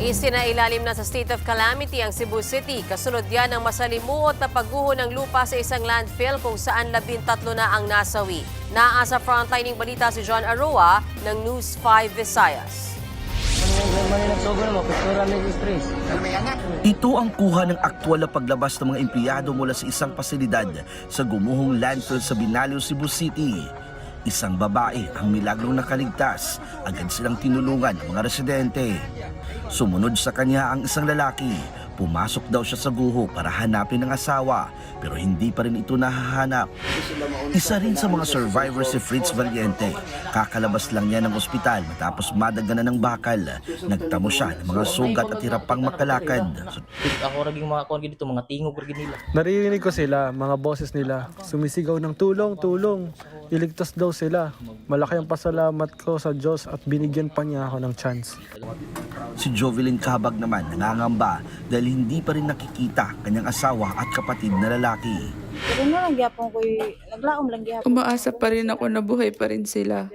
Isinailalim na sa state of calamity ang Cebu City. Kasunod yan ng masalimuot na pagguho ng lupa sa isang landfill kung saan 13 na ang nasawi. Naasa frontlining balita si John Aroa ng News 5 Visayas. Ito ang kuha ng aktwal na paglabas ng mga empleyado mula sa isang pasilidad sa gumuhong landfill sa Binalio, Cebu City. Isang babae ang milagrong nakaligtas, agad silang tinulungan ng mga residente. Sumunod sa kanya ang isang lalaki. Pumasok daw siya sa guho para hanapin ang asawa, pero hindi pa rin ito nahahanap. Isa rin sa mga survivors si Fritz Valiente. Kakalabas lang niya ng ospital matapos madaganan ng bakal. Nagtamo siya ng mga sugat at hirap pang makalakad. Ako raging mga kuwan dito, mga tingog raging nila. Naririnig ko sila, mga boses nila, sumisigaw ng tulong, tulong. Iligtas daw sila. Malaki ang pasalamat ko sa Diyos at binigyan pa niya ako ng chance. Si Jovelyn Cabag naman nangangamba dahil hindi pa rin nakikita kanyang asawa at kapatid na lalaki. Pero na lang gyapon ko naglaom lang gyapon. Umaasa pa rin ako na buhay pa rin sila.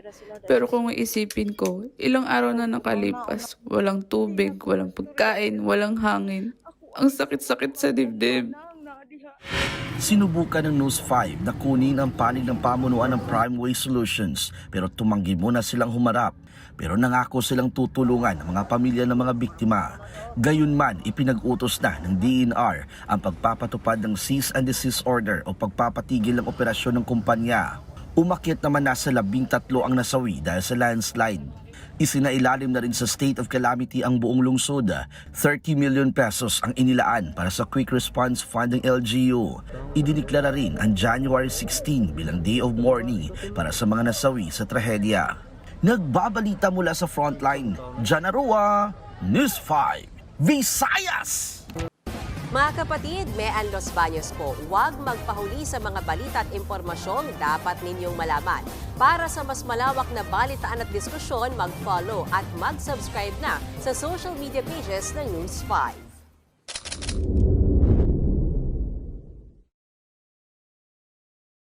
Pero kung iisipin ko, ilang araw na nakalipas, walang tubig, walang pagkain, walang hangin. Ang sakit-sakit sa dibdib. Sinubukan ng News 5 na kunin ang panig ng pamunuan ng Primeway Solutions pero tumanggi muna silang humarap. Pero nangako silang tutulungan ang mga pamilya ng mga biktima. Gayunman, ipinag-utos na ng DENR ang pagpapatupad ng cease and desist order o pagpapatigil ng operasyon ng kumpanya. Umakyat naman nasa 13 ang nasawi dahil sa landslide. Isinailalim na rin sa state of calamity ang buong lungsod. 30 million pesos ang inilaan para sa Quick Response Fund ng LGU. Idiniklara rin ang January 16 bilang Day of Mourning para sa mga nasawi sa trahedya. Nagbabalita mula sa frontline, John Aroa, News 5, Visayas! Mga kapatid, Mean Los Baños po, huwag magpahuli sa mga balita at impormasyong dapat ninyong malaman. Para sa mas malawak na balitaan at diskusyon, mag-follow at mag-subscribe na sa social media pages ng News 5.